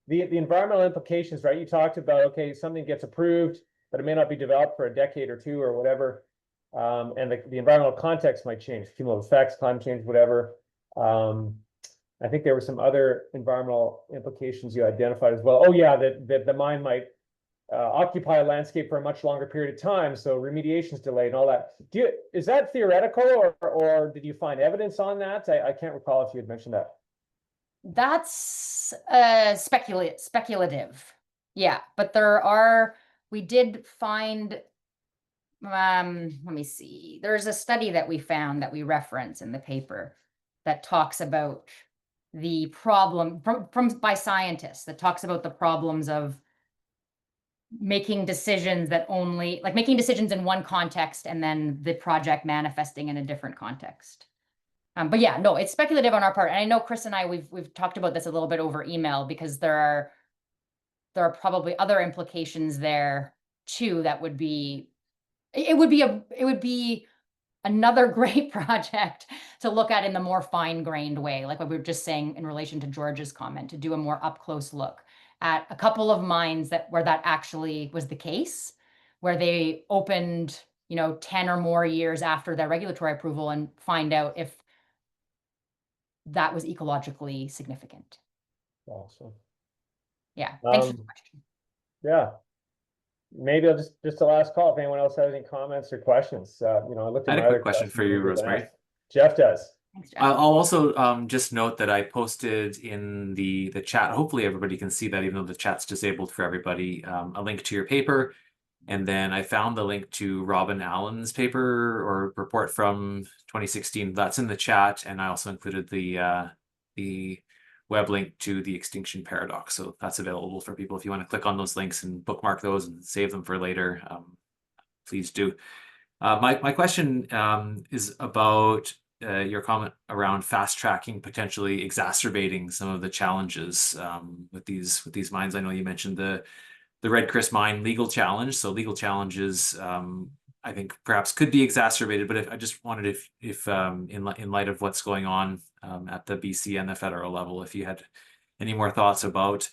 Speaker 2: the environmental implications, right? You talked about, okay, something gets approved, but it may not be developed for a decade or two or whatever. And the environmental context might change, cumulative effects, climate change, whatever. I think there were some other environmental implications you identified as well. Oh yeah, that the mine might occupy a landscape for a much longer period of time, so remediation's delayed and all that. Is that theoretical, or did you find evidence on that? I can't recall if you had mentioned that.
Speaker 3: That's speculative. Yeah, but we did find, let me see. There's a study that we found that we reference in the paper that talks about the problem by scientists, that talks about the problems of making decisions making decisions in one context and then the project manifesting in a different context. But yeah, no, it's speculative on our part. And I know Chris and I, we've talked about this a little bit over email, because there are probably other implications there too that would be, it would be another great project to look at in the more fine-grained way, like what we were just saying in relation to George's comment, to do a more up-close look at a couple of mines where that actually was the case, where they opened, 10 or more years after their regulatory approval, and find out if that was ecologically significant.
Speaker 2: Awesome.
Speaker 3: Yeah, thanks for the question.
Speaker 2: Yeah. Maybe I'll just a last call if anyone else has any comments or questions. I looked at
Speaker 1: I had
Speaker 2: my
Speaker 1: a
Speaker 2: other
Speaker 1: quick question for you, Rosemary.
Speaker 2: Jeff does.
Speaker 3: Thanks, Jeff.
Speaker 1: I'll also just note that I posted in the chat, hopefully everybody can see that even though the chat's disabled for everybody, a link to your paper. And then I found the link to Robin Allen's paper or report from 2016. That's in the chat. And I also included the web link to the extinction paradox. So that's available for people if you want to click on those links and bookmark those and save them for later. Please do. My question is about your comment around fast tracking, potentially exacerbating some of the challenges with these mines. I know you mentioned the Red Chris mine legal challenge. So legal challenges, I think perhaps could be exacerbated. But I just wanted if in light of what's going on at the BC and the federal level, if you had any more thoughts about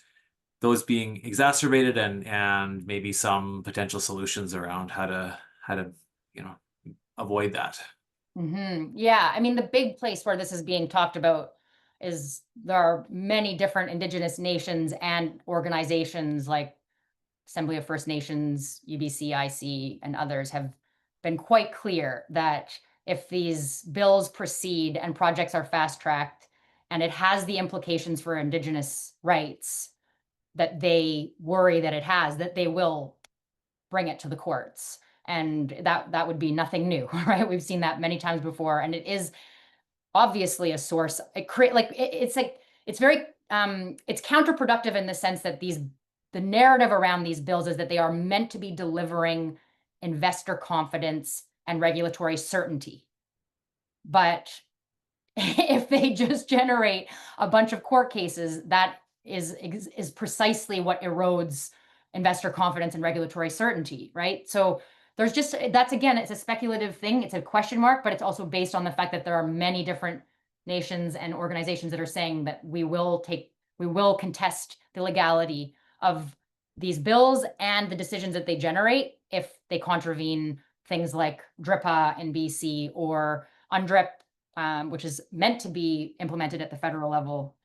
Speaker 1: those being exacerbated and maybe some potential solutions around how to avoid that.
Speaker 3: Yeah, I mean, the big place where this is being talked about is there are many different Indigenous nations and organizations like Assembly of First Nations, UBC, IC, and others have been quite clear that if these bills proceed and projects are fast-tracked and it has the implications for Indigenous rights that they worry that it has, that they will bring it to the courts. And that would be nothing new, right? We've seen that many times before, and it is obviously a source. It's very it's counterproductive in the sense that the narrative around these bills is that they are meant to be delivering investor confidence and regulatory certainty. But if they just generate a bunch of court cases, that is precisely what erodes investor confidence and regulatory certainty, right? So that's again, it's a speculative thing. It's a question mark, but it's also based on the fact that there are many different nations and organizations that are saying that we will contest the legality of these bills and the decisions that they generate if they contravene things like DRIPA in BC or UNDRIP, which is meant to be implemented at the federal level,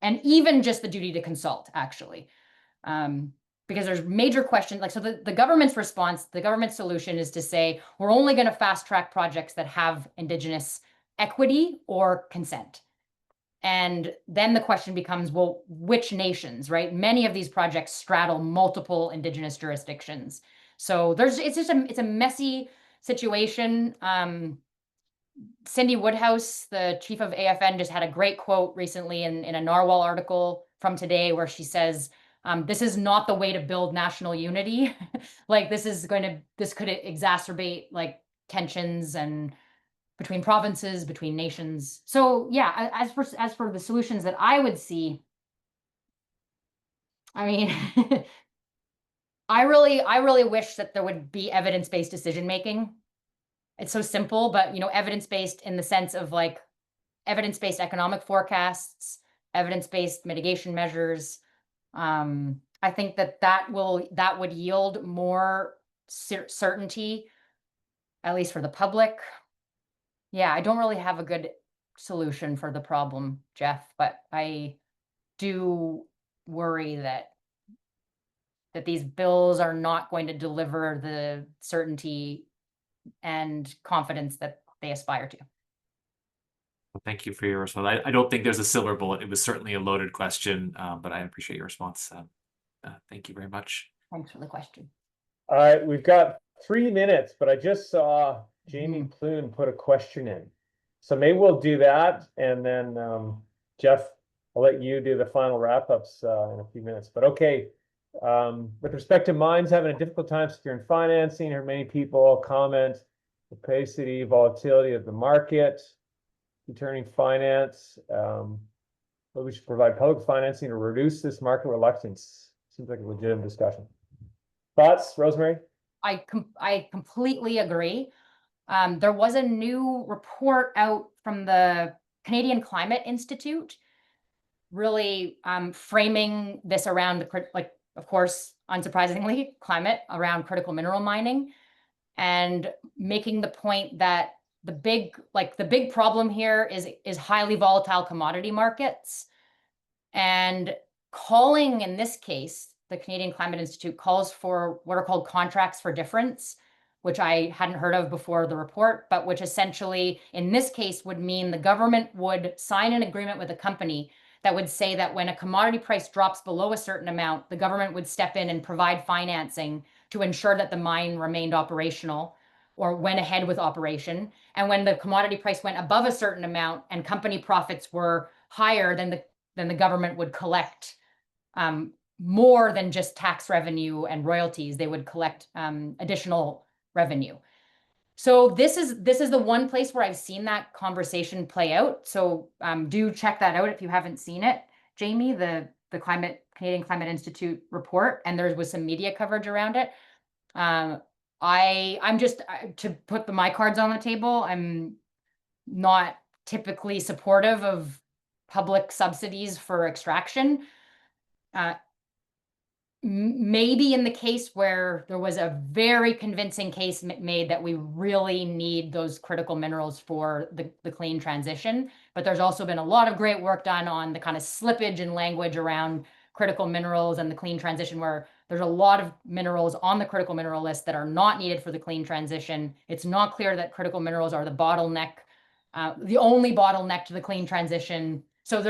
Speaker 3: and even just the duty to consult, actually. Because there's major questions, like, so the government's response, the government's solution is to say, we're only going to fast track projects that have Indigenous equity or consent. And then the question becomes, well, which nations, right? Many of these projects straddle multiple Indigenous jurisdictions. So it's a messy situation. Cindy Woodhouse, the chief of AFN, just had a great quote recently in a Narwhal article from today where she says, this is not the way to build national unity. Like this could exacerbate like tensions and between provinces, between nations. So yeah, as for the solutions that I would see, I mean, I really wish that there would be evidence-based decision making. It's so simple, but evidence-based in the sense of like evidence-based economic forecasts, evidence-based mitigation measures. I think that would yield more certainty, at least for the public. Yeah, I don't really have a good solution for the problem, Jeff, but I do worry that these bills are not going to deliver the certainty and confidence that they aspire to.
Speaker 1: Well, thank you for your response. I don't think there's a silver bullet. It was certainly a loaded question, but I appreciate your response. Thank you very much.
Speaker 3: Thanks for the question.
Speaker 2: All right, we've got 3 minutes, but I just saw Jamie Clune put a question in. So maybe we'll do that. And then Jeff, I'll let you do the final wrap-ups in a few minutes. But okay, with respect to mines having a difficult time securing financing, heard many people comment opacity, volatility of the market, returning finance. But we should provide public financing to reduce this market reluctance. Seems like a legitimate discussion. Thoughts, Rosemary?
Speaker 3: I completely agree. There was a new report out from the Canadian Climate Institute, really framing this around of course, unsurprisingly, climate around critical mineral mining, and making the point that the big problem here is highly volatile commodity markets, and calling, in this case, the Canadian Climate Institute calls for what are called contracts for difference, which I hadn't heard of before the report, but which essentially, in this case, would mean the government would sign an agreement with a company that would say that when a commodity price drops below a certain amount, the government would step in and provide financing to ensure that the mine remained operational or went ahead with operation. And when the commodity price went above a certain amount and company profits were higher, then the government would collect more than just tax revenue and royalties. They would collect additional revenue. So this is the one place where I've seen that conversation play out. So do check that out if you haven't seen it, Jamie, the Canadian Climate Institute report, and there was some media coverage around it. I'm just to put my cards on the table. I'm not typically supportive of public subsidies for extraction. Maybe in the case where there was a very convincing case made that we really need those critical minerals for the clean transition. But there's also been a lot of great work done on the kind of slippage in language around critical minerals and the clean transition, where there's a lot of minerals on the critical mineral list that are not needed for the clean transition. It's not clear that critical minerals are the bottleneck, the only bottleneck to the clean transition. So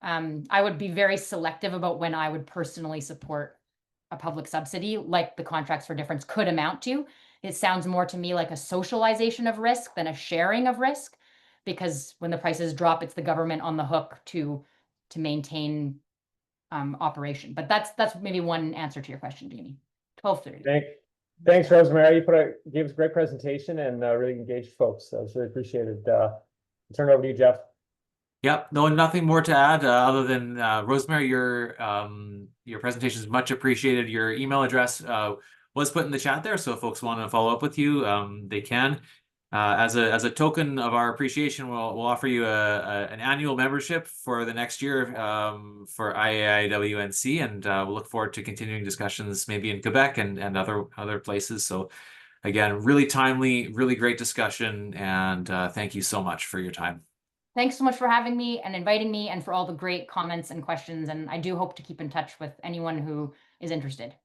Speaker 3: I would be very selective about when I would personally support a public subsidy like the contracts for difference could amount to. It sounds more to me like a socialization of risk than a sharing of risk, because when the prices drop, it's the government on the hook to maintain operation. But that's maybe one answer to your question, Jamie. 12:30.
Speaker 2: Thanks, Rosemary. You gave us a great presentation and really engaged folks. So it's really appreciated. Turn it over to you, Jeff.
Speaker 1: Yep, no, nothing more to add other than Rosemary, your presentation is much appreciated. Your email address was put in the chat there, so if folks want to follow up with you, they can. As a token of our appreciation, we'll offer you an annual membership for the next year for IAIWNC, and we'll look forward to continuing discussions maybe in Quebec and other places. So again, really timely, really great discussion, and thank you so much for your time.
Speaker 3: Thanks so much for having me and inviting me, and for all the great comments and questions. And I do hope to keep in touch with anyone who is interested.